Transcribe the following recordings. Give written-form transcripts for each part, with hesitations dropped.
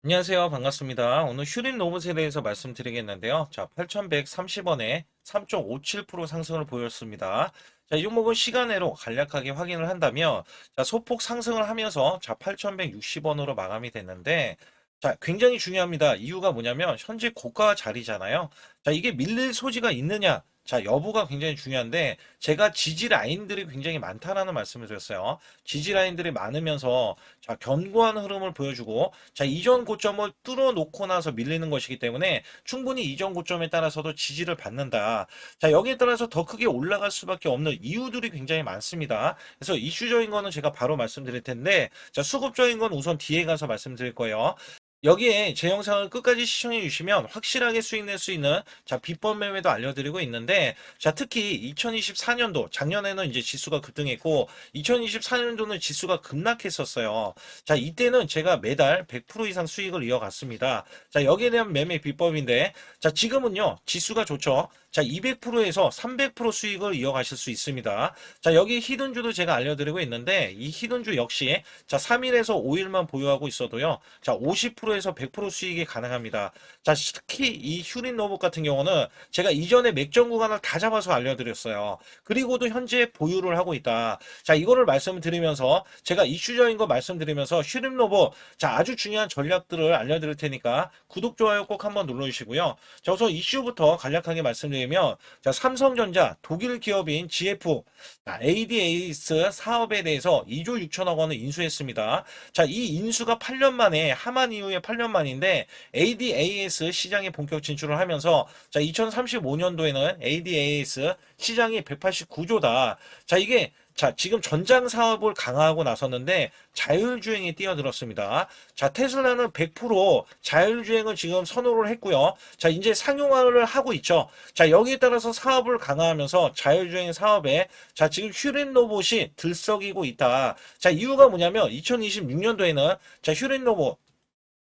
안녕하세요. 반갑습니다. 오늘 휴림 로봇에 대해서 말씀드리겠는데요. 자, 8,130원에 3.57% 상승을 보였습니다. 자, 이 종목은 시간외로 간략하게 확인을 한다면, 자, 소폭 상승을 하면서, 자, 8,160원으로 마감이 됐는데, 자, 굉장히 중요합니다. 이유가 뭐냐면, 현재 고가 자리잖아요. 자, 이게 밀릴 소지가 있느냐? 자, 여부가 굉장히 중요한데, 제가 지지 라인들이 굉장히 많다라는 말씀을 드렸어요. 지지 라인들이 많으면서, 자, 견고한 흐름을 보여주고, 자, 이전 고점을 뚫어놓고 나서 밀리는 것이기 때문에 충분히 이전 고점에 따라서도 지지를 받는다. 자, 여기에 따라서 더 크게 올라갈 수밖에 없는 이유들이 굉장히 많습니다. 그래서 이슈적인 거는 제가 바로 말씀드릴 텐데, 자, 수급적인 건 우선 뒤에 가서 말씀드릴 거예요. 여기에 제 영상을 끝까지 시청해 주시면 확실하게 수익 낼 수 있는 자 비법 매매도 알려드리고 있는데 자 특히 2024년도 작년에는 이제 지수가 급등했고 2024년도는 지수가 급락했었어요. 자 이때는 제가 매달 100% 이상 수익을 이어갔습니다. 자 여기에 대한 매매 비법인데 자 지금은요 지수가 좋죠. 자 200%에서 300% 수익을 이어가실 수 있습니다. 자 여기 히든주도 제가 알려드리고 있는데 이 히든주 역시 자 3일에서 5일만 보유하고 있어도요. 자 50%에서 100% 수익이 가능합니다. 자 특히 이 휴린 로봇 같은 경우는 제가 이전에 맥점 구간을 다 잡아서 알려드렸어요. 그리고도 현재 보유를 하고 있다. 자 이거를 말씀드리면서 제가 이슈적인 거 말씀드리면서 휴린 로봇 자 아주 중요한 전략들을 알려드릴 테니까 구독 좋아요 꼭 한번 눌러주시고요. 자 우선 이슈부터 간략하게 말씀드리면 자 삼성전자 독일 기업인 GF ADAS 사업에 대해서 2조 6천억 원을 인수했습니다. 자, 이 인수가 8년 만에 하만 이후에 8년 만인데 ADAS 시장에 본격 진출을 하면서 자, 2035년도에는 ADAS 시장이 189조다. 자, 이게 자, 지금 전장 사업을 강화하고 나섰는데 자율주행에 뛰어들었습니다. 자, 테슬라는 100% 자율주행을 지금 선호를 했고요. 자, 이제 상용화를 하고 있죠. 자, 여기에 따라서 사업을 강화하면서 자율주행 사업에 자, 지금 휴린 로봇이 들썩이고 있다. 자, 이유가 뭐냐면 2026년도에는 자, 휴린 로봇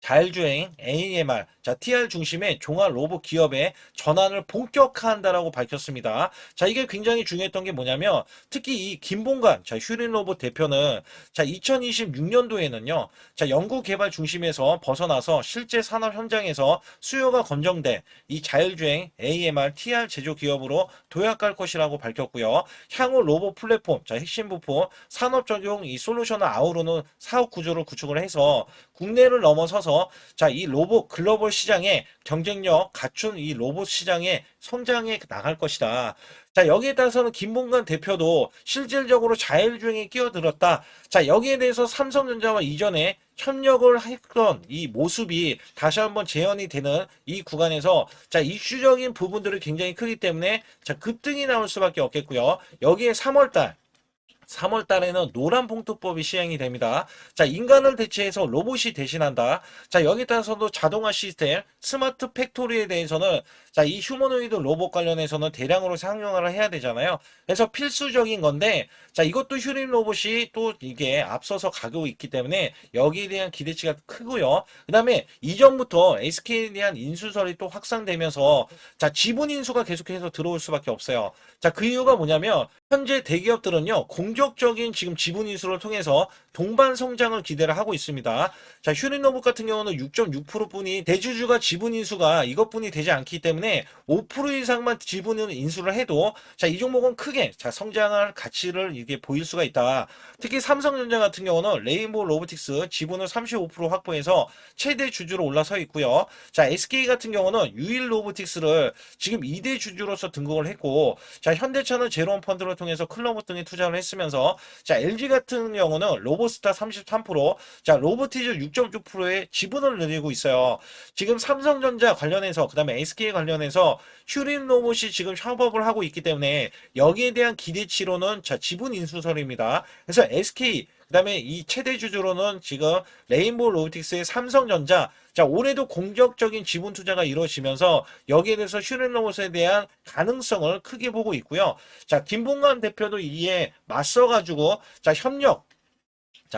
자율주행 AMR, 자, TR 중심의 종합 로봇 기업의 전환을 본격화한다라고 밝혔습니다. 자, 이게 굉장히 중요했던 게 뭐냐면, 특히 이 김봉관, 자, 휴린 로봇 대표는, 자, 2026년도에는요, 자, 연구 개발 중심에서 벗어나서 실제 산업 현장에서 수요가 검증돼 이 자율주행 AMR, TR 제조 기업으로 도약할 것이라고 밝혔고요. 향후 로봇 플랫폼, 자, 핵심 부품, 산업 적용 이 솔루션을 아우르는 사업 구조를 구축을 해서 국내를 넘어서서 자, 이 로봇 글로벌 시장에 경쟁력 갖춘 이 로봇 시장에 성장해 나갈 것이다. 자, 여기에 따라서는 김봉관 대표도 실질적으로 자율주행에 끼어들었다. 자, 여기에 대해서 삼성전자와 이전에 협력을 했던 이 모습이 다시 한번 재현이 되는 이 구간에서 자, 이슈적인 부분들이 굉장히 크기 때문에 자, 급등이 나올 수밖에 없겠고요. 여기에 3월 달에는 노란 봉투법이 시행이 됩니다. 자, 인간을 대체해서 로봇이 대신한다. 자, 여기에 따라서도 자동화 시스템, 스마트 팩토리에 대해서는 자, 이 휴머노이드 로봇 관련해서는 대량으로 상용화를 해야 되잖아요. 그래서 필수적인 건데, 자, 이것도 휴림 로봇이 또 이게 앞서서 가고 있기 때문에 여기에 대한 기대치가 크고요. 그 다음에 이전부터 SK에 대한 인수설이 또 확산되면서 자, 지분 인수가 계속해서 들어올 수밖에 없어요. 자, 그 이유가 뭐냐면 현재 대기업들은요, 공격적인 지금 지분 인수를 통해서 동반 성장을 기대를 하고 있습니다. 자, 휴린로봇 같은 경우는 6.6%뿐이 대주주가 지분 인수가 이것뿐이 되지 않기 때문에 5% 이상만 지분을 인수를 해도 자, 이 종목은 크게 자, 성장할 가치를 이게 보일 수가 있다. 특히 삼성전자 같은 경우는 레인보우 로보틱스 지분을 35% 확보해서 최대 주주로 올라서 있고요. 자, SK 같은 경우는 유일 로보틱스를 지금 2대 주주로서 등극을 했고 자, 현대차는 제로원 펀드를 통해서 클로버 등에 투자를 했으면서 자, LG 같은 경우는 로보스타 33%, 자, 로보티즈 6.6%의 지분을 늘리고 있어요. 지금 삼성전자 관련해서 그다음에 SK 관련해서 휴린 로봇이 지금 협업을 하고 있기 때문에 여기에 대한 기대치로는 자, 지분 인수설입니다. 그래서 SK 그다음에 이 최대 주주로는 지금 레인보우 로보틱스의 삼성전자 자, 올해도 공격적인 지분 투자가 이루어지면서 여기에 대해서 휴린 로봇에 대한 가능성을 크게 보고 있고요. 자, 김봉관 대표도 이에 맞서가지고 자,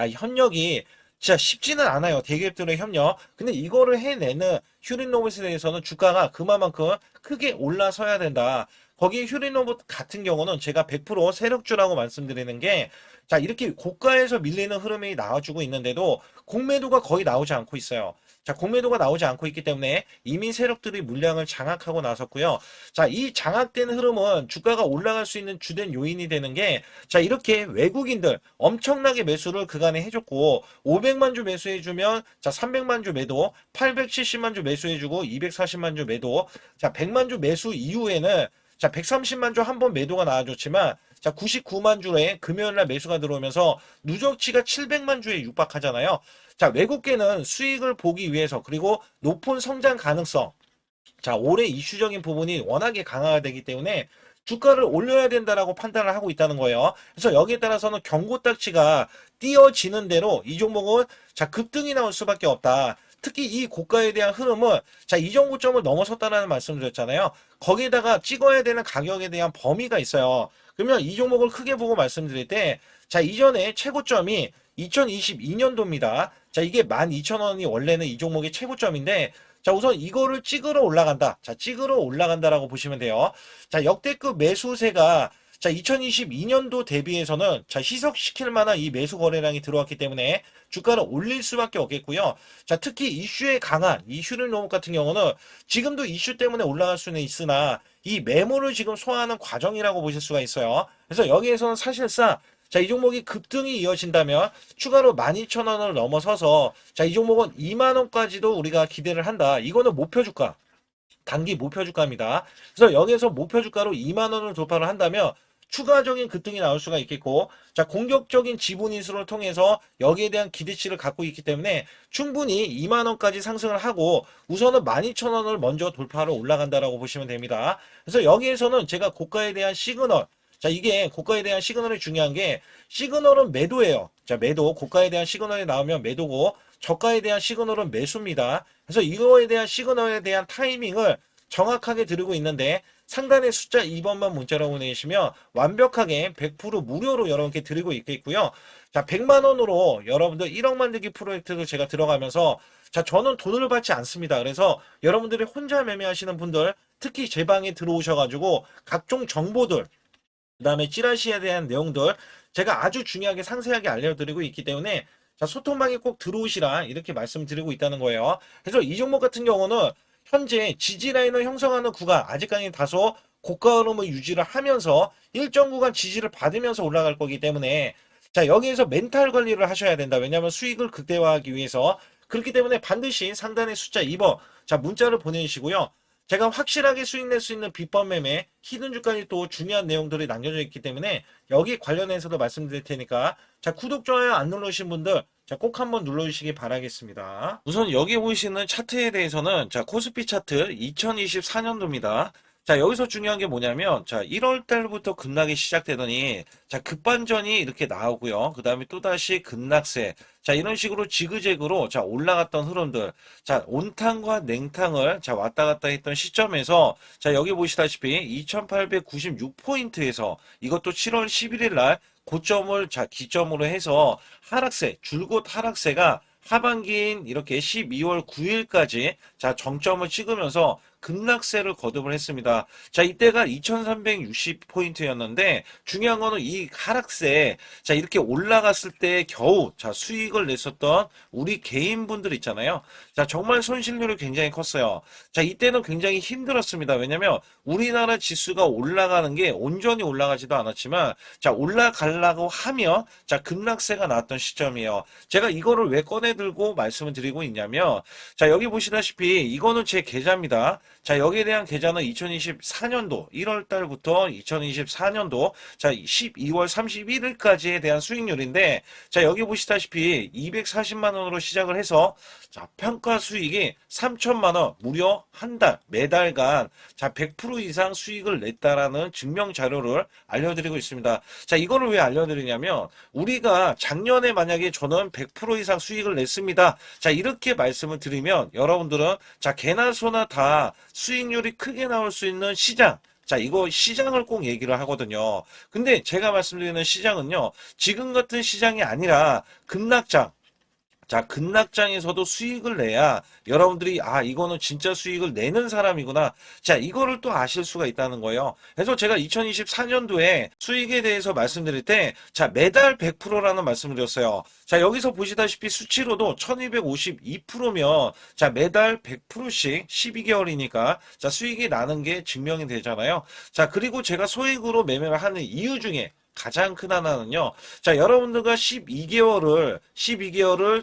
협력이 진짜 쉽지는 않아요. 대기업들의 협력. 근데 이거를 해내는 휴린 로봇에 대해서는 주가가 그만큼 크게 올라서야 된다. 거기 휴리노브 같은 경우는 제가 100% 세력주라고 말씀드리는 게, 자, 이렇게 고가에서 밀리는 흐름이 나와주고 있는데도 공매도가 거의 나오지 않고 있어요. 자, 공매도가 나오지 않고 있기 때문에 이미 세력들이 물량을 장악하고 나섰고요. 자, 이 장악된 흐름은 주가가 올라갈 수 있는 주된 요인이 되는 게, 자, 이렇게 외국인들 엄청나게 매수를 그간에 해줬고, 500만 주 매수해주면, 자, 300만 주 매도, 870만 주 매수해주고, 240만 주 매도, 자, 100만 주 매수 이후에는, 자, 130만 주 한 번 매도가 나와줬지만, 자, 99만 주에 금요일날 매수가 들어오면서 누적치가 700만 주에 육박하잖아요. 자, 외국계는 수익을 보기 위해서, 그리고 높은 성장 가능성, 자, 올해 이슈적인 부분이 워낙에 강화가 되기 때문에 주가를 올려야 된다라고 판단을 하고 있다는 거예요. 그래서 여기에 따라서는 경고딱지가 띄어지는 대로 이 종목은, 자, 급등이 나올 수밖에 없다. 특히 이 고가에 대한 흐름은, 자, 이전 고점을 넘어섰다는 말씀을 드렸잖아요. 거기에다가 찍어야 되는 가격에 대한 범위가 있어요. 그러면 이 종목을 크게 보고 말씀드릴 때, 자, 이전에 최고점이 2022년도입니다. 자, 이게 12,000원이 원래는 이 종목의 최고점인데, 자, 우선 이거를 찍으러 올라간다. 자, 찍으러 올라간다라고 보시면 돼요. 자, 역대급 매수세가, 자, 2022년도 대비해서는, 자, 희석시킬 만한 이 매수 거래량이 들어왔기 때문에 주가를 올릴 수밖에 없겠고요. 자, 특히 이슈에 강한 이 휴일노무 같은 경우는 지금도 이슈 때문에 올라갈 수는 있으나 이 매물을 지금 소화하는 과정이라고 보실 수가 있어요. 그래서 여기에서는 사실상, 자, 이 종목이 급등이 이어진다면 추가로 12,000원을 넘어서서, 자, 이 종목은 2만원까지도 우리가 기대를 한다. 이거는 목표주가, 단기 목표주가입니다. 그래서 여기에서 목표주가로 2만원을 돌파를 한다면 추가적인 급등이 나올 수가 있겠고, 자, 공격적인 지분 인수를 통해서 여기에 대한 기대치를 갖고 있기 때문에 충분히 2만원까지 상승을 하고 우선은 12,000원을 먼저 돌파로 올라간다라고 보시면 됩니다. 그래서 여기에서는 제가 고가에 대한 시그널, 자, 이게 고가에 대한 시그널이 중요한 게, 시그널은 매도예요. 자, 매도, 고가에 대한 시그널이 나오면 매도고, 저가에 대한 시그널은 매수입니다. 그래서 이거에 대한 시그널에 대한 타이밍을 정확하게 드리고 있는데, 상단에 숫자 2번만 문자로 보내시면 완벽하게 100% 무료로 여러분께 드리고 있겠고요. 자, 100만 원으로 여러분들 1억 만들기 프로젝트도 제가 들어가면서, 자, 저는 돈을 받지 않습니다. 그래서 여러분들이 혼자 매매하시는 분들, 특히 제 방에 들어오셔가지고 각종 정보들, 그 다음에 찌라시에 대한 내용들 제가 아주 중요하게 상세하게 알려드리고 있기 때문에, 자, 소통방에 꼭 들어오시라 이렇게 말씀드리고 있다는 거예요. 그래서 이 종목 같은 경우는 현재 지지라인을 형성하는 구간, 아직까지 다소 고가 흐름을 유지를 하면서 일정 구간 지지를 받으면서 올라갈 거기 때문에, 자, 여기에서 멘탈 관리를 하셔야 된다. 왜냐하면 수익을 극대화하기 위해서. 그렇기 때문에 반드시 상단의 숫자 2번, 자, 문자를 보내주시고요. 제가 확실하게 수익 낼 수 있는 비법 매매, 히든주까지 또 중요한 내용들이 남겨져 있기 때문에 여기 관련해서도 말씀드릴 테니까, 자, 구독, 좋아요 안 누르신 분들, 자, 꼭 한번 눌러주시기 바라겠습니다. 우선 여기 보시는 차트에 대해서는, 자, 코스피 차트 2024년도입니다. 자, 여기서 중요한 게 뭐냐면, 자, 1월 달부터 급락이 시작되더니, 자, 급반전이 이렇게 나오고요. 그 다음에 또다시 급락세. 자, 이런 식으로 지그재그로, 자, 올라갔던 흐름들. 자, 온탕과 냉탕을, 자, 왔다 갔다 했던 시점에서, 자, 여기 보시다시피 2896포인트에서 이것도 7월 11일 날 고점을, 자, 기점으로 해서 하락세, 줄곧 하락세가 하반기인 이렇게 12월 9일까지, 자, 정점을 찍으면서 급락세를 거듭을 했습니다. 자, 이때가 2360포인트였는데 중요한 거는 이 하락세, 자, 이렇게 올라갔을 때 겨우, 자, 수익을 냈었던 우리 개인분들 있잖아요. 자, 정말 손실률이 굉장히 컸어요. 자, 이때는 굉장히 힘들었습니다. 왜냐면 우리나라 지수가 올라가는 게 온전히 올라가지도 않았지만, 자, 올라가려고 하면, 자, 급락세가 나왔던 시점이에요. 제가 이거를 왜 꺼내들고 말씀을 드리고 있냐면, 자, 여기 보시다시피 이거는 제 계좌입니다. 자, 여기에 대한 계좌는 2024년도 1월 달부터 2024년도, 자, 12월 31일까지에 대한 수익률인데, 자, 여기 보시다시피 240만 원으로 시작을 해서, 자, 평가 수익이 3천만 원, 무려 한 달, 매달간, 자, 100% 이상 수익을 냈다라는 증명 자료를 알려드리고 있습니다. 자, 이거를 왜 알려드리냐면, 우리가 작년에 만약에 저는 100% 이상 수익을 냈습니다. 자, 이렇게 말씀을 드리면 여러분들은, 자, 개나 소나 다 수익률이 크게 나올 수 있는 시장, 자, 이거 시장을 꼭 얘기를 하거든요. 근데 제가 말씀드리는 시장은요, 지금 같은 시장이 아니라 급락장, 자, 급락장에서도 수익을 내야 여러분들이 아, 이거는 진짜 수익을 내는 사람이구나. 자, 이거를 또 아실 수가 있다는 거예요. 그래서 제가 2024년도에 수익에 대해서 말씀드릴 때, 자, 매달 100%라는 말씀을 드렸어요. 자, 여기서 보시다시피 수치로도 1252%면, 자, 매달 100%씩 12개월이니까, 자, 수익이 나는 게 증명이 되잖아요. 자, 그리고 제가 소액으로 매매를 하는 이유 중에 가장 큰 하나는요. 자, 여러분들과 12개월을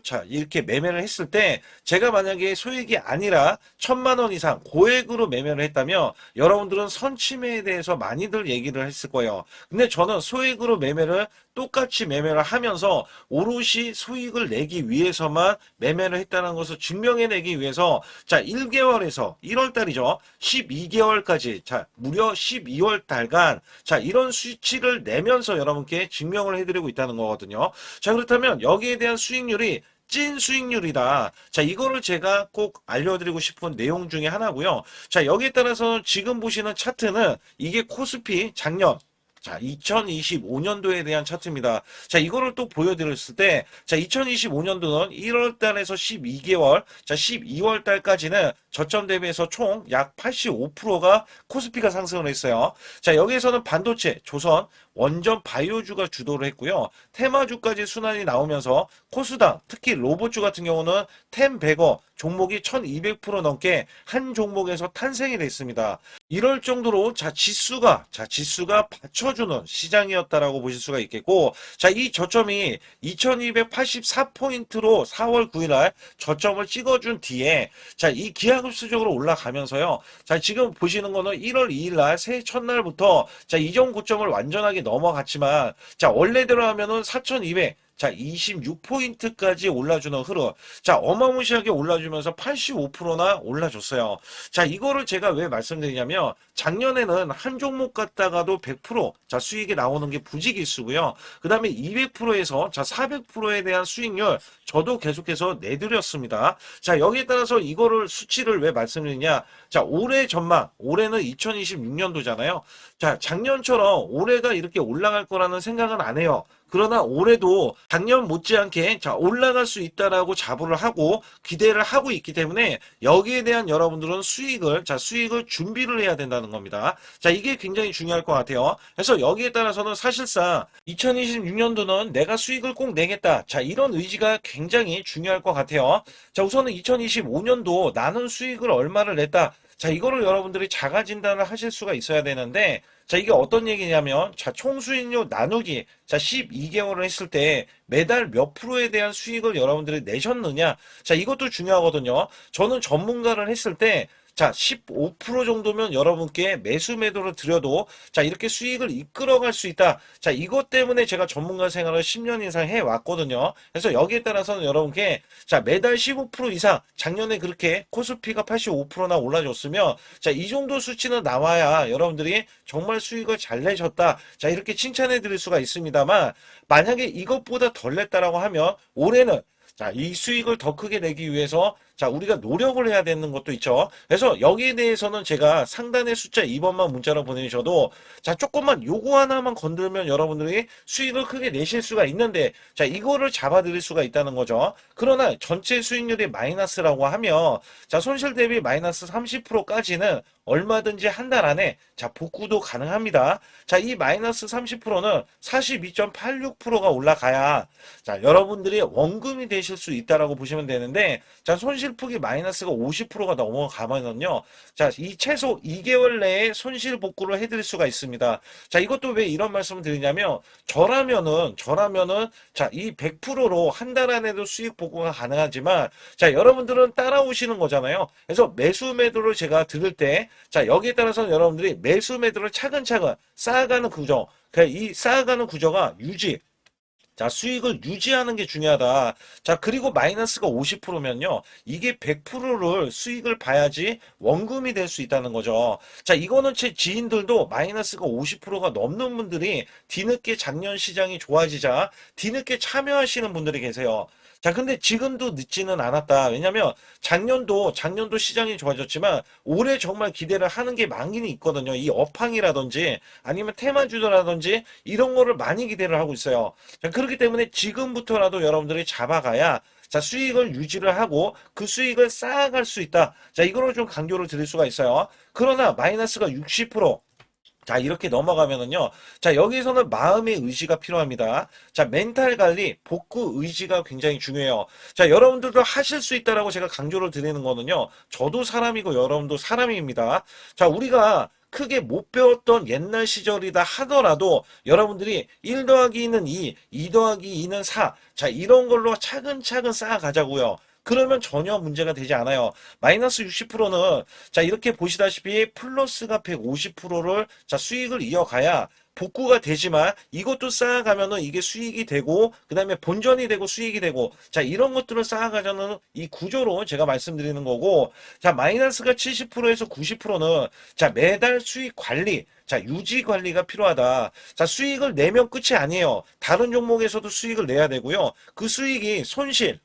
자, 이렇게 매매를 했을 때 제가 만약에 소액이 아니라 1,000만 원 이상 고액으로 매매를 했다면 여러분들은 선침해에 대해서 많이들 얘기를 했을 거예요. 근데 저는 소액으로 매매를 똑같이 매매를 하면서 오롯이 수익을 내기 위해서만 매매를 했다는 것을 증명해내기 위해서 자, 1개월에서 1월 달이죠. 12개월까지 자, 무려 12월 달간 자, 이런 수치를 내면서 여러분께 증명을 해드리고 있다는 거거든요. 자, 그렇다면 여기에 대한 수익률이 찐 수익률이다. 자, 이거를 제가 꼭 알려드리고 싶은 내용 중에 하나고요. 자, 여기에 따라서 지금 보시는 차트는 이게 코스피 작년 자, 2025년도에 대한 차트입니다. 자, 이거를 또 보여드렸을 때, 자, 2025년도는 1월 달에서 12개월, 자, 12월 달까지는 저점 대비해서 총 약 85%가 코스피가 상승을 했어요. 자, 여기에서는 반도체, 조선, 원전 바이오주가 주도를 했고요. 테마주까지 순환이 나오면서 코스닥, 특히 로봇주 같은 경우는 템100어 종목이 1200% 넘게 한 종목에서 탄생이 됐습니다. 이럴 정도로 지수가 받쳐주는 시장이었다라고 보실 수가 있겠고, 자, 이 저점이 2284포인트로 4월 9일 날 저점을 찍어준 뒤에, 자, 이 기하급수적으로 올라가면서요. 자, 지금 보시는 거는 1월 2일 날 새해 첫날부터 자, 이전 고점을 완전하게 넘어갔지만, 자, 원래대로 하면은 4200, 자, 26포인트까지 올라주는 흐름. 자, 어마무시하게 올라주면서 85%나 올라줬어요. 자, 이거를 제가 왜 말씀드리냐면, 작년에는 한 종목 갖다가도 100%, 자, 수익이 나오는 게 부지기수고요. 그 다음에 200%에서, 자, 400%에 대한 수익률, 저도 계속해서 내드렸습니다. 자, 여기에 따라서 이거를 수치를 왜 말씀드리냐. 자, 올해 전망, 올해는 2026년도잖아요. 자, 작년처럼 올해가 이렇게 올라갈 거라는 생각은 안 해요. 그러나 올해도 작년 못지않게 자, 올라갈 수 있다라고 자부를 하고 기대를 하고 있기 때문에 여기에 대한 여러분들은 수익을 준비를 해야 된다는 겁니다. 자, 이게 굉장히 중요할 것 같아요. 그래서 여기에 따라서는 사실상 2026년도는 내가 수익을 꼭 내겠다. 자, 이런 의지가 굉장히 중요할 것 같아요. 자, 우선은 2025년도 나는 수익을 얼마를 냈다. 자, 이거를 여러분들이 자가 진단을 하실 수가 있어야 되는데, 자, 이게 어떤 얘기냐면, 자, 총수익률 나누기, 자, 12개월을 했을 때 매달 몇 프로에 대한 수익을 여러분들이 내셨느냐. 자, 이것도 중요하거든요. 저는 전문가를 했을 때, 자, 15% 정도면 여러분께 매수 매도를 드려도 자, 이렇게 수익을 이끌어갈 수 있다. 자, 이것 때문에 제가 전문가 생활을 10년 이상 해왔거든요. 그래서 여기에 따라서는 여러분께 자, 매달 15% 이상 작년에 그렇게 코스피가 85%나 올라줬으면 자, 이 정도 수치는 나와야 여러분들이 정말 수익을 잘 내셨다. 자, 이렇게 칭찬해 드릴 수가 있습니다만 만약에 이것보다 덜 냈다라고 하면 올해는 자, 이 수익을 더 크게 내기 위해서 자, 우리가 노력을 해야 되는 것도 있죠. 그래서 여기에 대해서는 제가 상단의 숫자 2번만 문자로 보내주셔도 자, 조금만 요거 하나만 건들면 여러분들이 수익을 크게 내실 수가 있는데 자, 이거를 잡아드릴 수가 있다는 거죠. 그러나 전체 수익률이 마이너스라고 하면 자, 손실 대비 마이너스 30%까지는 얼마든지 한 달 안에 자, 복구도 가능합니다. 자, 이 마이너스 30%는 42.86%가 올라가야 자, 여러분들이 원금이 되실 수 있다라고 보시면 되는데 자, 손실폭이 마이너스가 50%가 넘어가면요. 자, 이 최소 2개월 내에 손실 복구를 해드릴 수가 있습니다. 자, 이것도 왜 이런 말씀을 드리냐면 저라면은 자, 이 100%로 한 달 안에도 수익 복구가 가능하지만 자, 여러분들은 따라오시는 거잖아요. 그래서 매수 매도를 제가 들을 때 자, 여기에 따라서 여러분들이 매수 매도를 차근차근 쌓아가는 구조. 이 쌓아가는 구조가 자, 수익을 유지하는 게 중요하다. 자, 그리고 마이너스가 50%면요. 이게 100%를 수익을 봐야지 원금이 될 수 있다는 거죠. 자, 이거는 제 지인들도 마이너스가 50%가 넘는 분들이 뒤늦게 작년 시장이 좋아지자 뒤늦게 참여하시는 분들이 계세요. 자, 근데 지금도 늦지는 않았다. 왜냐면 작년도 시장이 좋아졌지만 올해 정말 기대를 하는 게 많긴 있거든요. 이 업황이라든지 아니면 테마주라든지 이런 거를 많이 기대를 하고 있어요. 자, 그렇기 때문에 지금부터라도 여러분들이 잡아가야 자, 수익을 유지를 하고 그 수익을 쌓아갈 수 있다. 자, 이거를 좀 강조를 드릴 수가 있어요. 그러나 마이너스가 60%, 자, 이렇게 넘어가면은요. 자, 여기서는 마음의 의지가 필요합니다. 자, 멘탈 관리, 복구 의지가 굉장히 중요해요. 자, 여러분들도 하실 수 있다라고 제가 강조를 드리는 거는요. 저도 사람이고 여러분도 사람입니다. 자, 우리가 크게 못 배웠던 옛날 시절이다 하더라도 여러분들이 1 더하기 2는 2, 2 더하기 2는 4. 자, 이런 걸로 차근차근 쌓아가자고요. 그러면 전혀 문제가 되지 않아요. 마이너스 60%는 자, 이렇게 보시다시피 플러스가 150%를 자, 수익을 이어가야 복구가 되지만 이것도 쌓아가면은 이게 수익이 되고 그다음에 본전이 되고 수익이 되고 자, 이런 것들을 쌓아가자는 이 구조로 제가 말씀드리는 거고 자, 마이너스가 70%에서 90%는 자, 매달 수익 관리 자, 유지 관리가 필요하다. 자, 수익을 내면 끝이 아니에요. 다른 종목에서도 수익을 내야 되고요. 그 수익이 손실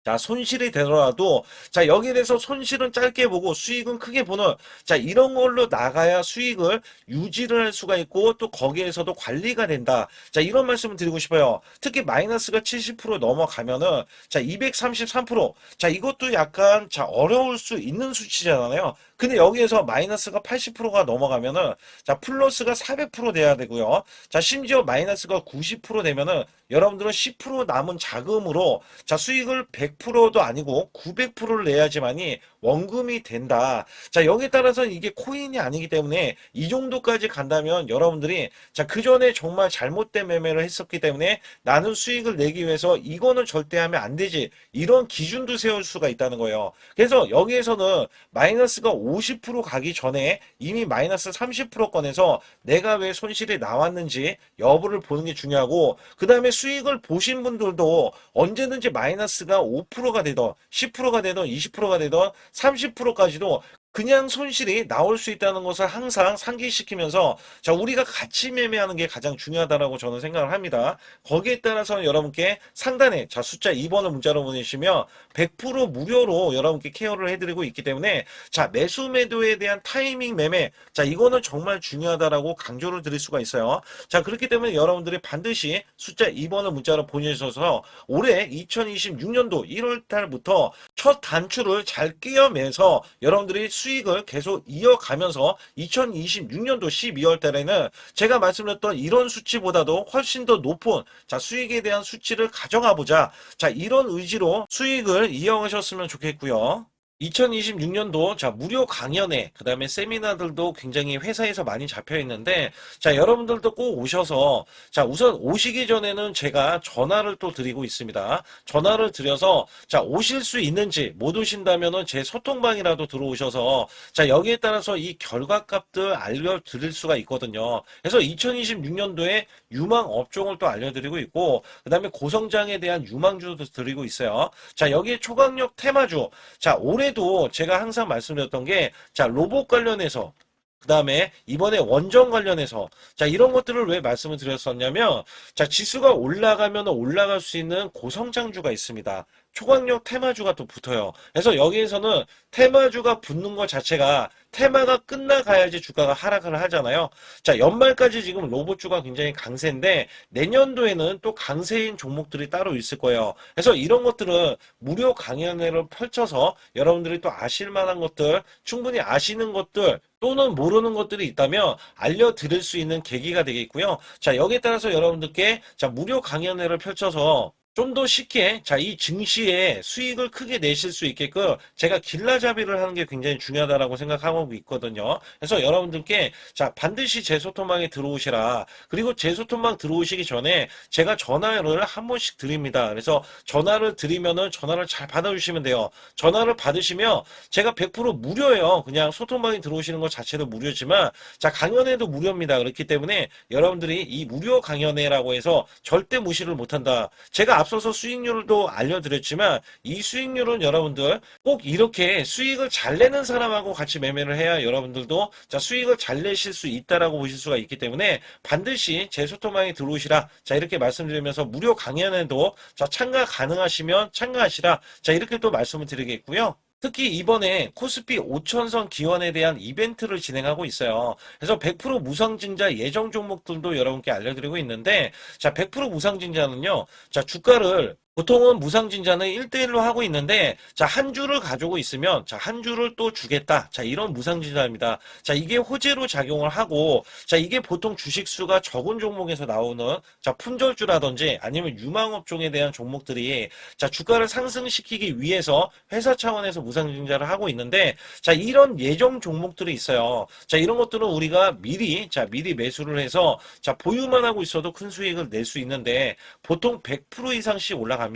자, 손실이 되더라도, 자, 여기에 대해서 손실은 짧게 보고 수익은 크게 보는, 자, 이런 걸로 나가야 수익을 유지를 할 수가 있고, 또 거기에서도 관리가 된다. 자, 이런 말씀을 드리고 싶어요. 특히 마이너스가 70% 넘어가면은, 자, 233%. 자, 이것도 약간, 자, 어려울 수 있는 수치잖아요. 근데 여기에서 마이너스가 80%가 넘어가면은, 자, 플러스가 400% 돼야 되고요. 자, 심지어 마이너스가 90% 되면은, 여러분들은 10% 남은 자금으로 자, 수익을 100%도 아니고 900%를 내야지만이 원금이 된다. 자, 여기에 따라서는 이게 코인이 아니기 때문에 이 정도까지 간다면 여러분들이 자, 그 전에 정말 잘못된 매매를 했었기 때문에 나는 수익을 내기 위해서 이거는 절대 하면 안 되지. 이런 기준도 세울 수가 있다는 거예요. 그래서 여기에서는 마이너스가 50% 가기 전에 이미 마이너스 30%권에서 내가 왜 손실이 나왔는지 여부를 보는 게 중요하고 그 다음에 수익을 보신 분들도 언제든지 마이너스가 5%가 되던 10%가 되던 20%가 되던 30%까지도 그냥 손실이 나올 수 있다는 것을 항상 상기시키면서 자, 우리가 같이 매매하는 게 가장 중요하다라고 저는 생각을 합니다. 거기에 따라서 여러분께 상단에 자, 숫자 2번을 문자로 보내시면 100% 무료로 여러분께 케어를 해드리고 있기 때문에 자, 매수 매도에 대한 타이밍 매매 자, 이거는 정말 중요하다라고 강조를 드릴 수가 있어요. 자, 그렇기 때문에 여러분들이 반드시 숫자 2번을 문자로 보내주셔서 올해 2026년도 1월 달부터 첫 단추를 잘 끼워매서 여러분들이 수익을 계속 이어가면서 2026년도 12월 달에는 제가 말씀드렸던 이런 수치보다도 훨씬 더 높은 자, 수익에 대한 수치를 가져가 보자. 자, 이런 의지로 수익을 이어가셨으면 좋겠고요. 2026년도 자, 무료 강연회 그다음에 세미나들도 굉장히 회사에서 많이 잡혀 있는데 자, 여러분들도 꼭 오셔서 자, 우선 오시기 전에는 제가 전화를 또 드리고 있습니다. 전화를 드려서 자, 오실 수 있는지 못 오신다면은 제 소통방이라도 들어오셔서 자, 여기에 따라서 이 결과값들 알려드릴 수가 있거든요. 그래서 2026년도에 유망 업종을 또 알려드리고 있고 그다음에 고성장에 대한 유망주도 드리고 있어요. 자, 여기에 초강력 테마주 자, 올해도 제가 항상 말씀드렸던 게, 자, 로봇 관련해서, 그 다음에 이번에 원전 관련해서, 자, 이런 것들을 왜 말씀을 드렸었냐면, 자, 지수가 올라가면 올라갈 수 있는 고성장주가 있습니다. 초강력 테마주가 또 붙어요. 그래서 여기에서는 테마주가 붙는 것 자체가 테마가 끝나가야지 주가가 하락을 하잖아요. 자, 연말까지 지금 로봇주가 굉장히 강세인데 내년도에는 또 강세인 종목들이 따로 있을 거예요. 그래서 이런 것들은 무료 강연회를 펼쳐서 여러분들이 또 아실 만한 것들, 충분히 아시는 것들 또는 모르는 것들이 있다면 알려드릴 수 있는 계기가 되겠고요. 자, 여기에 따라서 여러분들께 자, 무료 강연회를 펼쳐서 좀 더 쉽게 자, 이 증시에 수익을 크게 내실 수 있게끔 제가 길라잡이를 하는 게 굉장히 중요하다라고 생각하고 있거든요. 그래서 여러분들께 자, 반드시 제 소통방에 들어오시라. 그리고 제 소통방 들어오시기 전에 제가 전화를 한 번씩 드립니다. 그래서 전화를 드리면은 전화를 잘 받아주시면 돼요. 전화를 받으시면 제가 100% 무료예요. 그냥 소통방에 들어오시는 것 자체도 무료지만 자, 강연회도 무료입니다. 그렇기 때문에 여러분들이 이 무료 강연회라고 해서 절대 무시를 못한다. 제가 앞서서 수익률도 알려드렸지만 이 수익률은 여러분들 꼭 이렇게 수익을 잘 내는 사람하고 같이 매매를 해야 여러분들도 자 수익을 잘 내실 수 있다라고 보실 수가 있기 때문에 반드시 제 소통방에 들어오시라. 자 이렇게 말씀드리면서 무료 강연에도 자 참가 가능하시면 참가하시라. 자 이렇게 또 말씀을 드리겠고요. 특히 이번에 코스피 5천선 기원에 대한 이벤트를 진행하고 있어요. 그래서 100% 무상증자 예정 종목들도 여러분께 알려드리고 있는데, 자, 100% 무상증자는요, 자, 주가를 보통은 무상증자는 1대1로 하고 있는데, 자, 한 주를 가지고 있으면, 자, 한 주를 또 주겠다. 자, 이런 무상증자입니다. 자, 이게 호재로 작용을 하고, 자, 이게 보통 주식수가 적은 종목에서 나오는, 자, 품절주라든지 아니면 유망업종에 대한 종목들이, 자, 주가를 상승시키기 위해서 회사 차원에서 무상증자를 하고 있는데, 자, 이런 예정 종목들이 있어요. 자, 이런 것들은 우리가 미리 매수를 해서, 자, 보유만 하고 있어도 큰 수익을 낼 수 있는데, 보통 100% 이상씩 올라갑니다.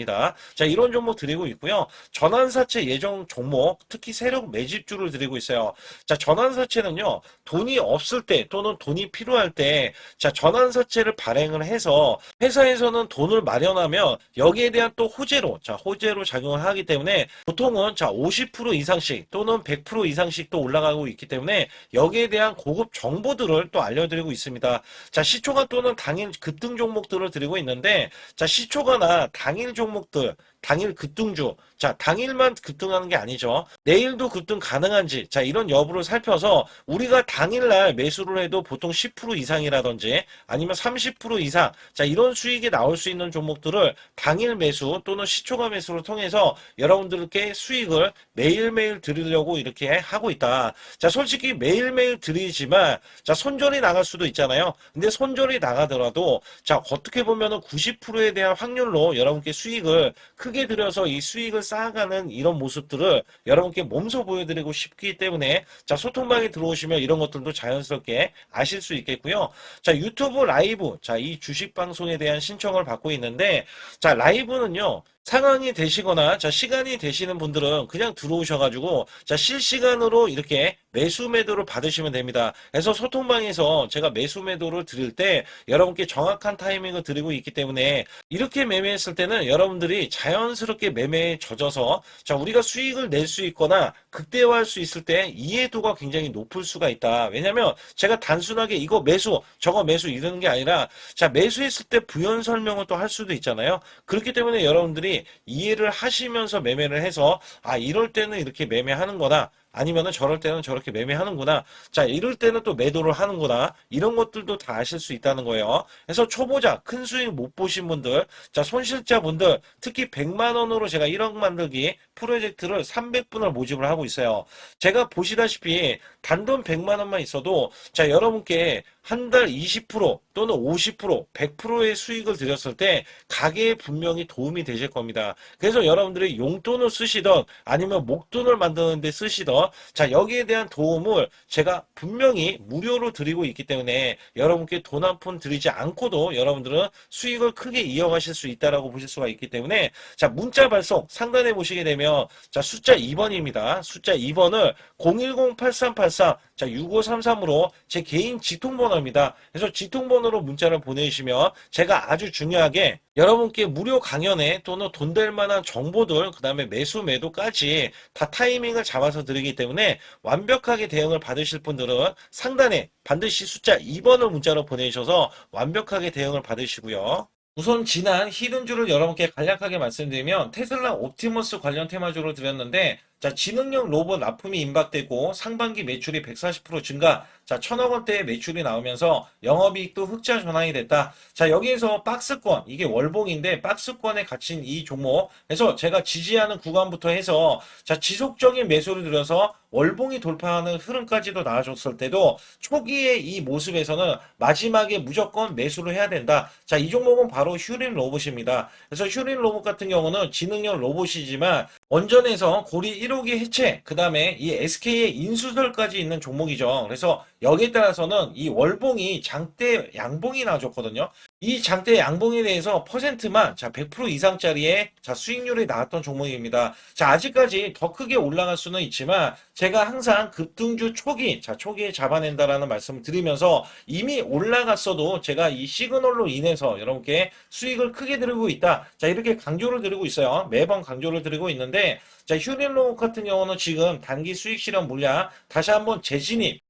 자, 이런 종목 드리고 있고요. 전환사채 예정 종목, 특히 세력 매집주를 드리고 있어요. 자, 전환사채는요, 돈이 없을 때 또는 돈이 필요할 때, 자, 전환사채를 발행을 해서 회사에서는 돈을 마련하면 여기에 대한 또 호재로, 자, 호재로 작용을 하기 때문에 보통은 자, 50% 이상씩 또는 100% 이상씩 또 올라가고 있기 때문에 여기에 대한 고급 정보들을 또 알려드리고 있습니다. 자, 시초가 또는 당일 급등 종목들을 드리고 있는데, 자, 시초가나 당일 종목들, 당일 급등주, 자, 당일만 급등하는 게 아니죠. 내일도 급등 가능한지, 자, 이런 여부를 살펴서 우리가 당일날 매수를 해도 보통 10% 이상이라든지 아니면 30% 이상, 자, 이런 수익이 나올 수 있는 종목들을 당일 매수 또는 시초가 매수를 통해서 여러분들께 수익을 매일매일 드리려고 이렇게 하고 있다. 자, 솔직히 매일매일 드리지만, 자, 손절이 나갈 수도 있잖아요. 근데 손절이 나가더라도, 자, 어떻게 보면은 90%에 대한 확률로 여러분께 수익을 크게 들여서 이 수익을 쌓아가는 이런 모습들을 여러분께 몸소 보여드리고 싶기 때문에 자 소통방에 들어오시면 이런 것들도 자연스럽게 아실 수 있겠고요. 자 유튜브 라이브 자 이 주식 방송에 대한 신청을 받고 있는데 자 라이브는요. 상황이 되시거나 자 시간이 되시는 분들은 그냥 들어오셔가지고 자 실시간으로 이렇게 매수 매도를 받으시면 됩니다. 그래서 소통방에서 제가 매수 매도를 드릴 때 여러분께 정확한 타이밍을 드리고 있기 때문에 이렇게 매매했을 때는 여러분들이 자연스럽게 매매에 젖어서 자 우리가 수익을 낼 수 있거나 극대화할 수 있을 때 이해도가 굉장히 높을 수가 있다. 왜냐면 제가 단순하게 이거 매수 저거 매수 이러는 게 아니라 자 매수했을 때 부연 설명을 또 할 수도 있잖아요. 그렇기 때문에 여러분들이 이해를 하시면서 매매를 해서 아 이럴 때는 이렇게 매매하는 거다. 아니면은 저럴 때는 저렇게 매매하는구나. 자, 이럴 때는 또 매도를 하는구나. 이런 것들도 다 아실 수 있다는 거예요. 그래서 초보자, 큰 수익 못 보신 분들, 자, 손실자분들, 특히 100만 원으로 제가 1억 만들기 프로젝트를 300분을 모집을 하고 있어요. 제가 보시다시피 단돈 100만 원만 있어도 자, 여러분께 한 달 20% 또는 50%, 100%의 수익을 드렸을 때 가게에 분명히 도움이 되실 겁니다. 그래서 여러분들이 용돈을 쓰시던 아니면 목돈을 만드는 데 쓰시던 자 여기에 대한 도움을 제가 분명히 무료로 드리고 있기 때문에 여러분께 돈 한 푼 드리지 않고도 여러분들은 수익을 크게 이어가실 수 있다라고 보실 수가 있기 때문에 자 문자 발송 상단에 보시게 되면 자 숫자 2번입니다. 숫자 2번을 010-8383 자 6533으로 제 개인 직통번호입니다. 그래서 직통번호로 문자를 보내주시면 제가 아주 중요하게 여러분께 무료 강연에 또는 돈 될 만한 정보들 그 다음에 매수 매도까지 다 타이밍을 잡아서 드리기 때문에 완벽하게 대응을 받으실 분들은 상단에 반드시 숫자 2번을 문자로 보내주셔서 완벽하게 대응을 받으시고요. 우선 지난 히든주를 여러분께 간략하게 말씀드리면 테슬라 옵티머스 관련 테마주로 드렸는데 자 지능형 로봇 납품이 임박되고 상반기 매출이 140% 증가 자 1000억 원대의 매출이 나오면서 영업이익도 흑자 전환이 됐다. 자 여기에서 박스권 이게 월봉인데 박스권에 갇힌 이 종목 그래서 제가 지지하는 구간부터 해서 자 지속적인 매수를 들여서 월봉이 돌파하는 흐름까지도 나와줬을 때도 초기의 이 모습에서는 마지막에 무조건 매수를 해야 된다. 자, 이 종목은 바로 휴린 로봇입니다. 그래서 휴린 로봇 같은 경우는 지능형 로봇이지만 원전에서 고리 1호기 해체, 그 다음에 이 SK의 인수설까지 있는 종목이죠. 그래서 여기에 따라서는 이 월봉이 장대 양봉이 나와줬거든요. 이 장대 양봉에 대해서 퍼센트만 자 100% 이상짜리의 자 수익률이 나왔던 종목입니다. 자 아직까지 더 크게 올라갈 수는 있지만 제가 항상 급등주 초기 자 초기에 잡아낸다라는 말씀을 드리면서 이미 올라갔어도 제가 이 시그널로 인해서 여러분께 수익을 크게 드리고 있다. 자 이렇게 강조를 드리고 있어요. 매번 강조를 드리고 있는데 자 휴일로 같은 경우는 지금 단기 수익 실현 물량 다시 한번 재진입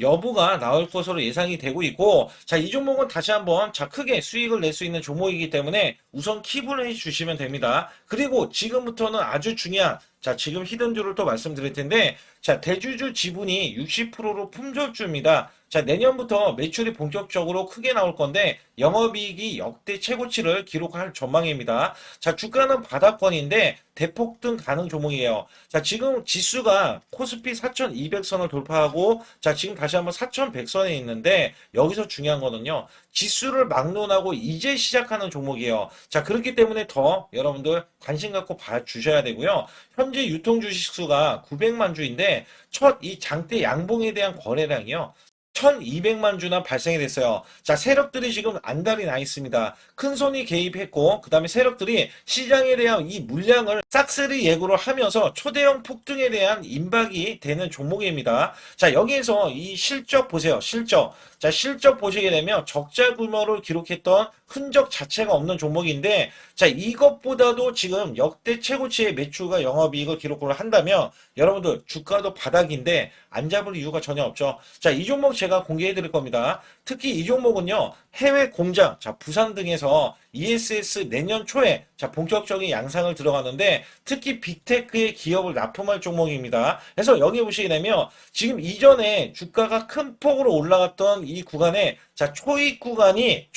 여부가 나올 것으로 예상이 되고 있고 자 이 종목은 다시 한번 자 크게 수익을 낼 수 있는 종목이기 때문에 우선 킵을 해 주시면 됩니다. 그리고 지금부터는 아주 중요한 자 지금 히든주를 또 말씀드릴 텐데 자 대주주 지분이 60%로 품절주입니다. 자 내년부터 매출이 본격적으로 크게 나올 건데 영업이익이 역대 최고치를 기록할 전망입니다. 자 주가는 바닥권인데 대폭등 가능 종목이에요. 자 지금 지수가 코스피 4200선을 돌파하고 자 지금 다시 한번 4100선에 있는데 여기서 중요한 거는요. 지수를 막론하고 이제 시작하는 종목이에요. 자 그렇기 때문에 더 여러분들 관심 갖고 봐주셔야 되고요. 현재 유통 주식수가 900만 주인데 첫 이 장대 양봉에 대한 거래량이요. 1200만 주나 발생이 됐어요. 자, 세력들이 지금 안달이 나 있습니다. 큰 손이 개입했고, 그 다음에 세력들이 시장에 대한 이 물량을 싹쓸이 예고를 하면서 초대형 폭등에 대한 임박이 되는 종목입니다. 자, 여기에서 이 실적 보세요. 실적. 자, 실적 보시게 되면 적자 규모를 기록했던 흔적 자체가 없는 종목인데, 자, 이것보다도 지금 역대 최고치의 매출과 영업이익을 기록을 한다면, 여러분들 주가도 바닥인데 안 잡을 이유가 전혀 없죠. 자, 이 종목 제가 공개해 드릴 겁니다. 특히 이 종목은요. 해외 공장, 자, 부산 등에서 ESS 내년 초에 자, 본격적인 양상을 들어가는데 특히 빅테크의 기업을 납품할 종목입니다. 그래서 여기 보시게 되면 지금 이전에 주가가 큰 폭으로 올라갔던 이 구간에 자, 초입 구간이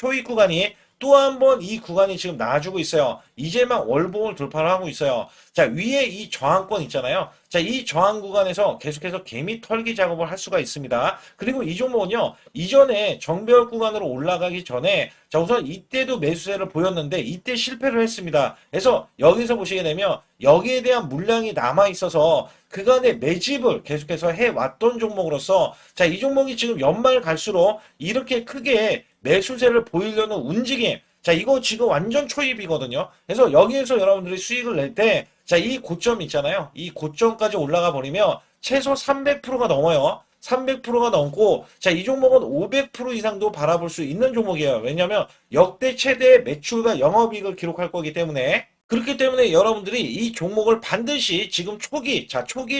또 한 번 이 구간이 지금 나와주고 있어요. 이제 막 월봉을 돌파를 하고 있어요. 자, 위에 이 저항권 있잖아요. 자, 이 저항 구간에서 계속해서 개미 털기 작업을 할 수가 있습니다. 그리고 이 종목은요, 이전에 정배열 구간으로 올라가기 전에, 자, 우선 이때도 매수세를 보였는데, 이때 실패를 했습니다. 그래서 여기서 보시게 되면, 여기에 대한 물량이 남아있어서, 그간의 매집을 계속해서 해왔던 종목으로서, 자, 이 종목이 지금 연말 갈수록 이렇게 크게 매수세를 보이려는 움직임, 자, 이거 지금 완전 초입이거든요. 그래서 여기에서 여러분들이 수익을 낼 때, 자, 이 고점 있잖아요. 이 고점까지 올라가 버리면 최소 300%가 넘어요. 300%가 넘고, 자, 이 종목은 500% 이상도 바라볼 수 있는 종목이에요. 왜냐면 역대 최대의 매출과 영업이익을 기록할 거기 때문에. 그렇기 때문에 여러분들이 이 종목을 반드시 지금 초기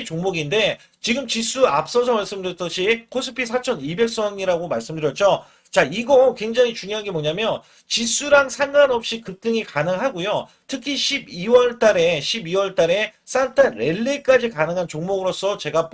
종목인데, 지금 지수 앞서서 말씀드렸듯이 코스피 4200선이라고 말씀드렸죠. 자, 이거 굉장히 중요한 게 뭐냐면 지수랑 상관없이 급등이 가능하고요. 특히 12월 달에 산타 랠리까지 가능한 종목으로서 제가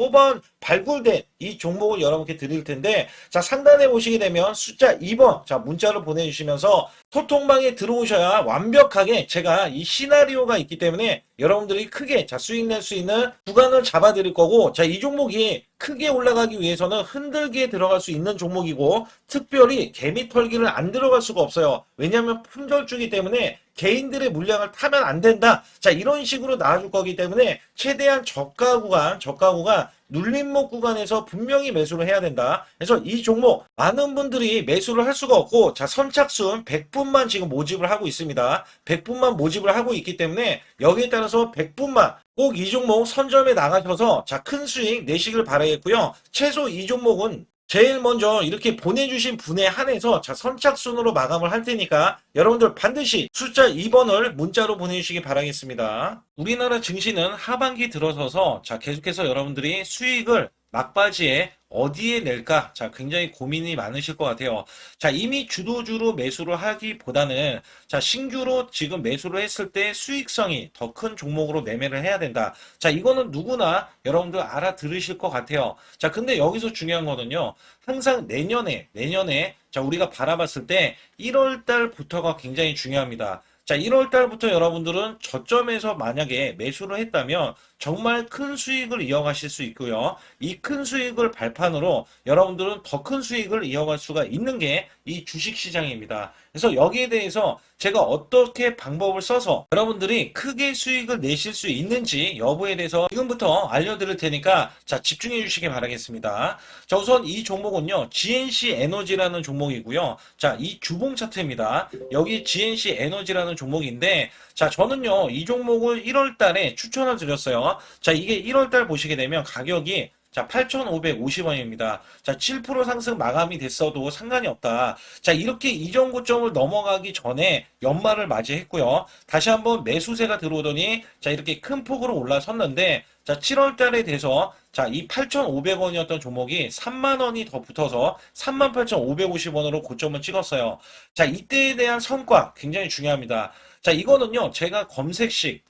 발굴된 이 종목을 여러분께 드릴 텐데, 자, 상단에 보시게 되면 숫자 2번, 자, 문자를 보내주시면서 소통방에 들어오셔야 완벽하게 제가 이 시나리오가 있기 때문에 여러분들이 크게 자, 수익 낼 수 있는 구간을 잡아 드릴 거고, 자, 이 종목이 크게 올라가기 위해서는 흔들기에 들어갈 수 있는 종목이고, 특별히 개미 털기를 안 들어갈 수가 없어요. 왜냐하면 품절주기 때문에 개인들의 물량을 타면 안 된다. 자, 이런 식으로 나와줄 거기 때문에 최대한 저가 구간 눌림목 구간에서 분명히 매수를 해야 된다. 그래서 이 종목 많은 분들이 매수를 할 수가 없고, 자, 선착순 100분만 지금 모집을 하고 있습니다. 100분만 모집을 하고 있기 때문에 여기에 따라서 100분만 꼭 이 종목 선점에 나가셔서 자, 큰 수익 내시길 바라겠고요. 최소 이 종목은 제일 먼저 이렇게 보내주신 분에 한해서 자, 선착순으로 마감을 할 테니까 여러분들 반드시 숫자 2번을 문자로 보내주시기 바라겠습니다. 우리나라 증시는 하반기 들어서서 자, 계속해서 여러분들이 수익을 막바지에 어디에 낼까? 자, 굉장히 고민이 많으실 것 같아요. 자, 이미 주도주로 매수를 하기보다는 자, 신규로 지금 매수를 했을 때 수익성이 더 큰 종목으로 매매를 해야 된다. 자, 이거는 누구나 여러분들 알아들으실 것 같아요. 자, 근데 여기서 중요한 거는요. 항상 내년에 자, 우리가 바라봤을 때 1월 달부터가 굉장히 중요합니다. 자, 1월 달부터 여러분들은 저점에서 만약에 매수를 했다면 정말 큰 수익을 이어가실 수 있고요. 이 큰 수익을 발판으로 여러분들은 더 큰 수익을 이어갈 수가 있는 게 이 주식시장입니다. 그래서 여기에 대해서 제가 어떻게 방법을 써서 여러분들이 크게 수익을 내실 수 있는지 여부에 대해서 지금부터 알려드릴 테니까 자, 집중해 주시기 바라겠습니다. 자, 우선 이 종목은요, GNC 에너지라는 종목이고요. 자, 이 주봉 차트입니다. 여기 GNC 에너지라는 종목인데, 자, 저는요, 이 종목을 1월 달에 추천을 드렸어요. 자, 이게 1월 달 보시게 되면 가격이 자, 8,550원입니다. 자, 7% 상승 마감이 됐어도 상관이 없다. 자, 이렇게 이전 고점을 넘어가기 전에 연말을 맞이했고요. 다시 한번 매수세가 들어오더니 자, 이렇게 큰 폭으로 올라섰는데 자, 7월 달에 돼서 자, 이 8,500원이었던 종목이 3만 원이 더 붙어서 38,550원으로 고점을 찍었어요. 자, 이때에 대한 성과 굉장히 중요합니다. 자, 이거는요, 제가 검색식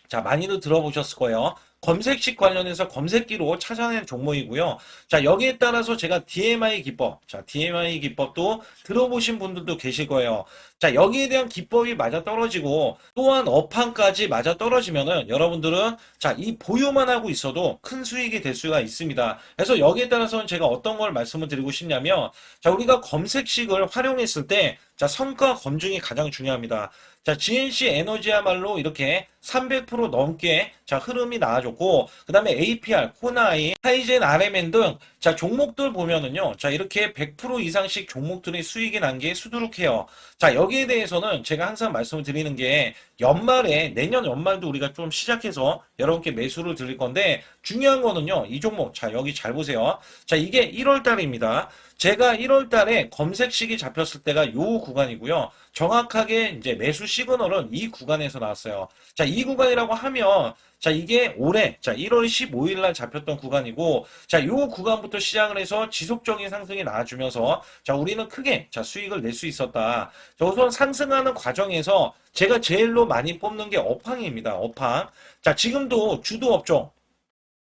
자, 많이들 들어보셨을 거예요. 검색식 관련해서 검색기로 찾아낸 종목이고요. 자, 여기에 따라서 제가 DMI 기법, 자, DMI 기법도 들어보신 분들도 계실 거예요. 자, 여기에 대한 기법이 맞아 떨어지고 또한 업황까지 맞아 떨어지면은 여러분들은 자, 이 보유만 하고 있어도 큰 수익이 될 수가 있습니다. 그래서 여기에 따라서는 제가 어떤 걸 말씀을 드리고 싶냐면 자, 우리가 검색식을 활용했을 때 자, 성과 검증이 가장 중요합니다. 자, GNC 에너지야말로 이렇게 300% 넘게 자, 흐름이 나와줬고, 그 다음에 APR, 코나이, 하이젠, RMN 등 자, 종목들 보면은요. 자, 이렇게 100% 이상씩 종목들이 수익이 난 게 수두룩해요. 자, 여기에 대해서는 제가 항상 말씀을 드리는 게 연말에 내년 연말도 우리가 좀 시작해서 여러분께 매수를 드릴 건데 중요한 거는요. 이 종목 자, 여기 잘 보세요. 자, 이게 1월 달입니다. 제가 1월 달에 검색식이 잡혔을 때가 요 구간이고요. 정확하게 이제 매수 시그널은 이 구간에서 나왔어요. 자, 이 구간이라고 하면 자, 이게 올해 자, 1월 15일 날 잡혔던 구간이고 자, 요 구간부터 시작을 해서 지속적인 상승이 나와주면서 자, 우리는 크게 자, 수익을 낼 수 있었다. 자, 우선 상승하는 과정에서 제가 제일로 많이 뽑는 게 업황입니다. 업황. 자, 지금도 주도 업종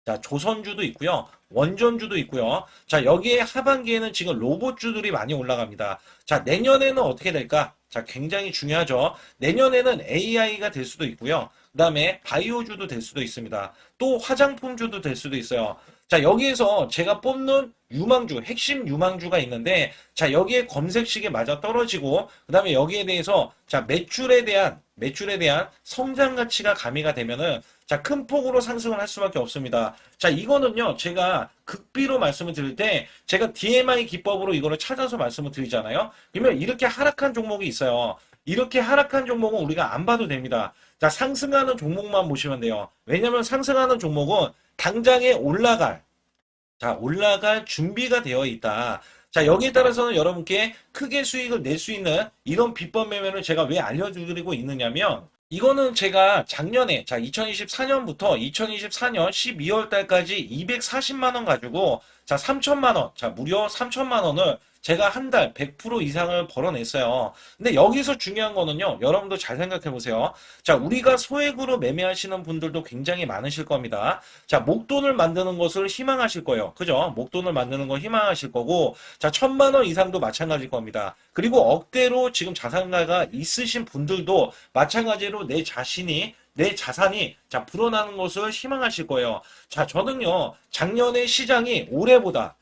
자, 조선주도 있고요. 원전주도 있고요. 자, 여기에 하반기에는 지금 로봇주들이 많이 올라갑니다. 자, 내년에는 어떻게 될까? 자, 굉장히 중요하죠. 내년에는 AI가 될 수도 있고요. 그 다음에 바이오주도 될 수도 있습니다. 또 화장품주도 될 수도 있어요. 자, 여기에서 제가 뽑는 유망주, 핵심 유망주가 있는데, 자, 여기에 검색식에 맞아 떨어지고, 그 다음에 여기에 대해서, 자, 매출에 대한 성장 가치가 가미가 되면은, 자, 큰 폭으로 상승을 할 수밖에 없습니다. 자, 이거는요, 제가 극비로 말씀을 드릴 때, 제가 DMI 기법으로 이거를 찾아서 말씀을 드리잖아요. 그러면 이렇게 하락한 종목이 있어요. 이렇게 하락한 종목은 우리가 안 봐도 됩니다. 자, 상승하는 종목만 보시면 돼요. 왜냐면 상승하는 종목은 당장에 올라갈 준비가 되어 있다. 자, 여기에 따라서는 여러분께 크게 수익을 낼 수 있는 이런 비법 매매를 제가 왜 알려드리고 있느냐면, 이거는 제가 작년에, 자, 2024년부터 2024년 12월 달까지 240만 원 가지고, 자, 3천만 원, 자, 무려 3천만 원을 제가 한 달 100% 이상을 벌어냈어요. 근데 여기서 중요한 거는요, 여러분도 잘 생각해 보세요. 자, 우리가 소액으로 매매하시는 분들도 굉장히 많으실 겁니다. 자, 목돈을 만드는 것을 희망하실 거예요. 그죠? 목돈을 만드는 걸 희망하실 거고, 자, 1,000만 원 이상도 마찬가지일 겁니다. 그리고 억대로 지금 자산가가 있으신 분들도 마찬가지로 내 자산이 자 불어나는 것을 희망하실 거예요. 자, 저는요 작년에 시장이 올해보다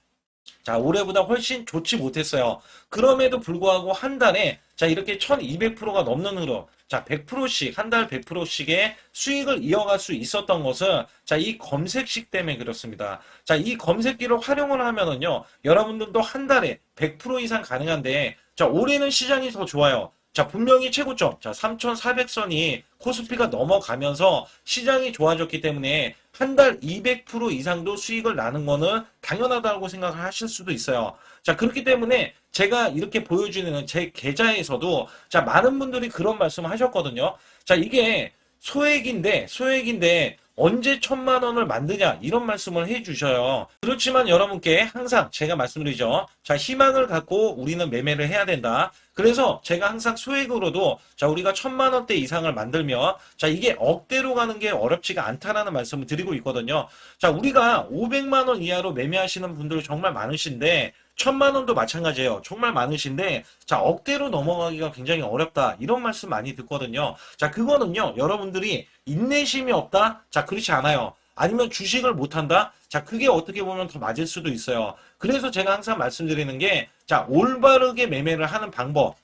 훨씬 좋지 못했어요. 그럼에도 불구하고 한 달에 자 이렇게 1200%가 넘는 흐름, 자 100%씩 한 달 100%씩의 수익을 이어갈 수 있었던 것은 자 이 검색식 때문에 그렇습니다. 자, 이 검색기를 활용을 하면은요 여러분들도 한 달에 100% 이상 가능한데 자 올해는 시장이 더 좋아요. 자, 분명히 최고점, 자, 3,400선이 코스피가 넘어가면서 시장이 좋아졌기 때문에 한 달 200% 이상도 수익을 나는 거는 당연하다고 생각을 하실 수도 있어요. 자, 그렇기 때문에 제가 이렇게 보여주는 제 계좌에서도 자, 많은 분들이 그런 말씀을 하셨거든요. 자, 이게 소액인데 언제 1,000만 원을 만드냐 이런 말씀을 해주셔요. 그렇지만 여러분께 항상 제가 말씀드리죠. 자, 희망을 갖고 우리는 매매를 해야 된다. 그래서 제가 항상 소액으로도 자 우리가 1,000만 원대 이상을 만들면 자 이게 억대로 가는 게 어렵지가 않다라는 말씀을 드리고 있거든요. 자, 우리가 500만 원 이하로 매매하시는 분들 정말 많으신데 1,000만 원도 마찬가지예요. 정말 많으신데 자 억대로 넘어가기가 굉장히 어렵다 이런 말씀 많이 듣거든요. 자, 그거는요 여러분들이 인내심이 없다? 자, 그렇지 않아요. 아니면 주식을 못한다? 자, 그게 어떻게 보면 더 맞을 수도 있어요. 그래서 제가 항상 말씀드리는 게 자 올바르게 매매를 하는 방법,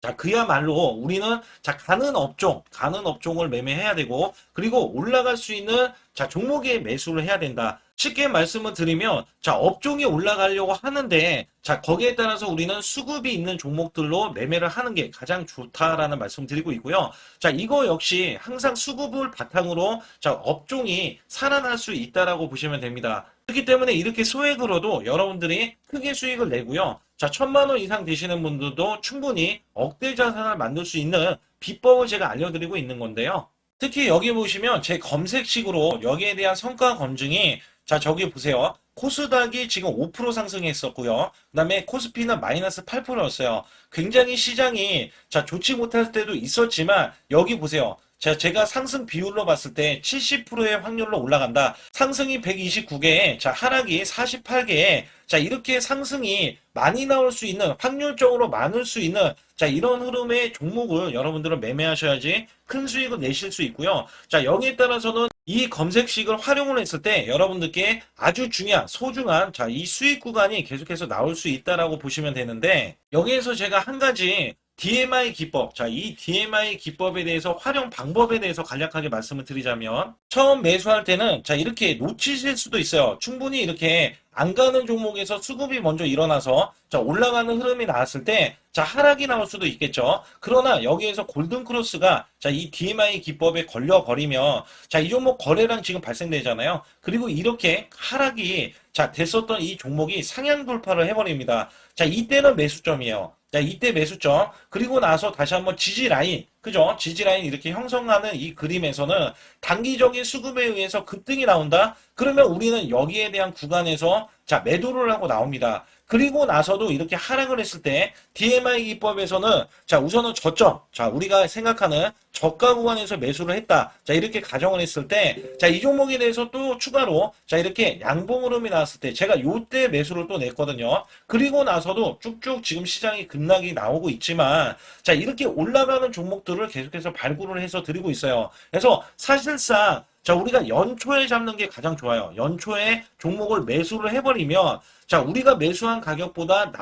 자, 그야말로 우리는 자, 가는 업종을 매매해야 되고, 그리고 올라갈 수 있는 자, 종목에 매수를 해야 된다. 쉽게 말씀을 드리면, 자, 업종이 올라가려고 하는데, 자, 거기에 따라서 우리는 수급이 있는 종목들로 매매를 하는 게 가장 좋다라는 말씀 드리고 있고요. 자, 이거 역시 항상 수급을 바탕으로 자, 업종이 살아날 수 있다라고 보시면 됩니다. 그렇기 때문에 이렇게 소액으로도 여러분들이 크게 수익을 내고요. 자, 1,000만 원 이상 되시는 분들도 충분히 억대 자산을 만들 수 있는 비법을 제가 알려드리고 있는 건데요. 특히 여기 보시면 제 검색식으로 여기에 대한 성과 검증이 자, 저기 보세요. 코스닥이 지금 5% 상승했었고요. 그다음에 코스피는 마이너스 8%였어요. 굉장히 시장이 자, 좋지 못할 때도 있었지만 여기 보세요. 자, 제가 상승 비율로 봤을 때 70%의 확률로 올라간다. 상승이 129개에, 자, 하락이 48개에, 자, 이렇게 상승이 많이 나올 수 있는, 확률적으로 많을 수 있는, 자, 이런 흐름의 종목을 여러분들은 매매하셔야지 큰 수익을 내실 수 있고요. 자, 여기에 따라서는 이 검색식을 활용을 했을 때 여러분들께 아주 중요한, 소중한, 자, 이 수익 구간이 계속해서 나올 수 있다라고 보시면 되는데, 여기에서 제가 한 가지 DMI 기법. 자, 이 DMI 기법에 대해서 활용 방법에 대해서 간략하게 말씀을 드리자면 처음 매수할 때는 자, 이렇게 놓치실 수도 있어요. 충분히 이렇게 안 가는 종목에서 수급이 먼저 일어나서 자, 올라가는 흐름이 나왔을 때 자, 하락이 나올 수도 있겠죠. 그러나 여기에서 골든 크로스가 자, 이 DMI 기법에 걸려 버리면 자, 이 종목 거래량 지금 발생되잖아요. 그리고 이렇게 하락이 자, 됐었던 이 종목이 상향 돌파를 해버립니다. 자, 이때는 매수점이에요. 자, 이때 매수점. 그리고 나서 다시 한번 지지 라인. 그죠? 지지 라인 이렇게 형성하는 이 그림에서는 단기적인 수급에 의해서 급등이 나온다? 그러면 우리는 여기에 대한 구간에서 자, 매도를 하고 나옵니다. 그리고 나서도 이렇게 하락을 했을 때 DMI 기법에서는 자, 우선은 저점. 자, 우리가 생각하는 저가 구간에서 매수를 했다. 자, 이렇게 가정을 했을 때 자, 이 종목에 대해서 또 추가로 자, 이렇게 양봉 흐름이 나왔을 때 제가 요때 매수를 또 냈거든요. 그리고 나서도 쭉쭉 지금 시장이 급락이 나오고 있지만 자, 이렇게 올라가는 종목들을 계속해서 발굴을 해서 드리고 있어요. 그래서 사실상 자, 우리가 연초에 잡는 게 가장 좋아요. 연초에 종목을 매수를 해버리면 자, 우리가 매수한 가격보다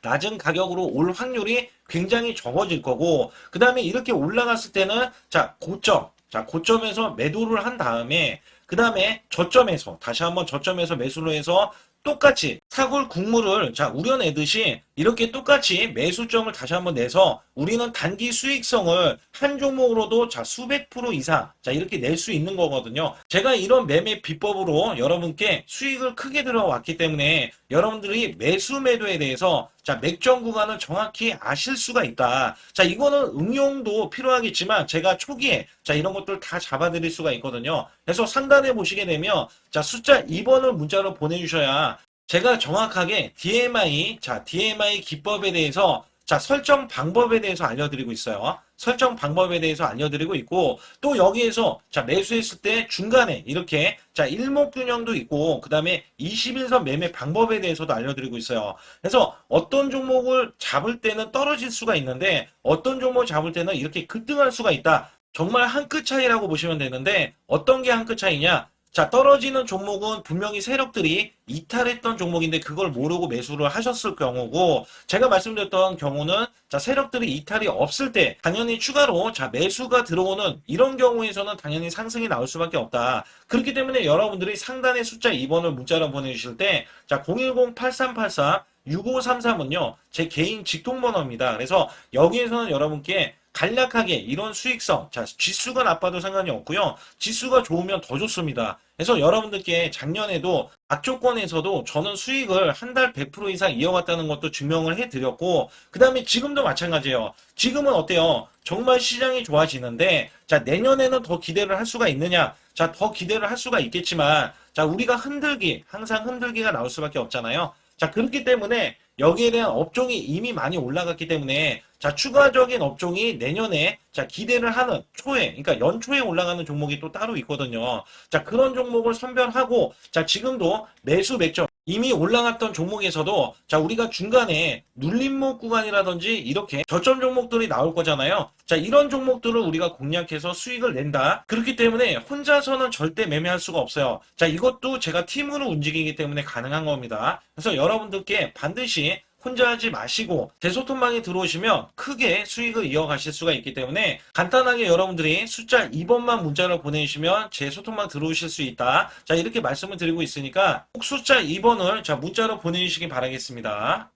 낮은 가격으로 올 확률이 굉장히 적어질 거고, 그 다음에 이렇게 올라갔을 때는, 자, 고점에서 매도를 한 다음에, 그 다음에 저점에서, 다시 한번 저점에서 매수를 해서 똑같이 사골 국물을 자, 우려내듯이 이렇게 똑같이 매수점을 다시 한번 내서 우리는 단기 수익성을 한 종목으로도 자, 수백 프로 이상 자, 이렇게 낼 수 있는 거거든요. 제가 이런 매매 비법으로 여러분께 수익을 크게 들어왔기 때문에 여러분들이 매수 매도에 대해서 자, 맥점 구간을 정확히 아실 수가 있다. 자, 이거는 응용도 필요하겠지만 제가 초기에 자, 이런 것들 다 잡아드릴 수가 있거든요. 그래서 상단에 보시게 되면 자, 숫자 2번을 문자로 보내주셔야 제가 정확하게 DMI, 자, DMI 기법에 대해서 자, 설정 방법에 대해서 알려드리고 있어요. 설정 방법에 대해서 알려드리고 있고, 또 여기에서, 자, 매수했을 때 중간에 이렇게, 자, 일목균형도 있고, 그 다음에 21선 매매 방법에 대해서도 알려드리고 있어요. 그래서 어떤 종목을 잡을 때는 떨어질 수가 있는데, 어떤 종목을 잡을 때는 이렇게 급등할 수가 있다. 정말 한 끗 차이라고 보시면 되는데, 어떤 게 한 끗 차이냐? 자, 떨어지는 종목은 분명히 세력들이 이탈했던 종목인데 그걸 모르고 매수를 하셨을 경우고, 제가 말씀드렸던 경우는 자, 세력들이 이탈이 없을 때 당연히 추가로 자, 매수가 들어오는 이런 경우에서는 당연히 상승이 나올 수밖에 없다. 그렇기 때문에 여러분들이 상단에 숫자 2번을 문자로 보내주실 때 자, 010-8384-6533은요 제 개인 직통번호입니다. 그래서 여기에서는 여러분께 간략하게 이런 수익성, 자, 지수가 나빠도 상관이 없고요. 지수가 좋으면 더 좋습니다. 그래서 여러분들께 작년에도 악조건에서도 저는 수익을 한 달 100% 이상 이어갔다는 것도 증명을 해드렸고, 그 다음에 지금도 마찬가지예요. 지금은 어때요? 정말 시장이 좋아지는데, 자, 내년에는 더 기대를 할 수가 있느냐? 자, 더 기대를 할 수가 있겠지만, 자, 우리가 항상 흔들기가 나올 수밖에 없잖아요. 자, 그렇기 때문에 여기에 대한 업종이 이미 많이 올라갔기 때문에 자, 추가적인 업종이 내년에 자, 기대를 하는 초에, 그러니까 연초에 올라가는 종목이 또 따로 있거든요. 자, 그런 종목을 선별하고 자, 지금도 매수 맥점 이미 올라갔던 종목에서도 자, 우리가 중간에 눌림목 구간이라든지 이렇게 저점 종목들이 나올 거잖아요. 자, 이런 종목들을 우리가 공략해서 수익을 낸다. 그렇기 때문에 혼자서는 절대 매매할 수가 없어요. 자, 이것도 제가 팀으로 움직이기 때문에 가능한 겁니다. 그래서 여러분들께 반드시 혼자 하지 마시고 제 소통방에 들어오시면 크게 수익을 이어가실 수가 있기 때문에 간단하게 여러분들이 숫자 2번만 문자를 보내주시면 제 소통방 들어오실 수 있다. 자, 이렇게 말씀을 드리고 있으니까 꼭 숫자 2번을 자 문자로 보내주시기 바라겠습니다.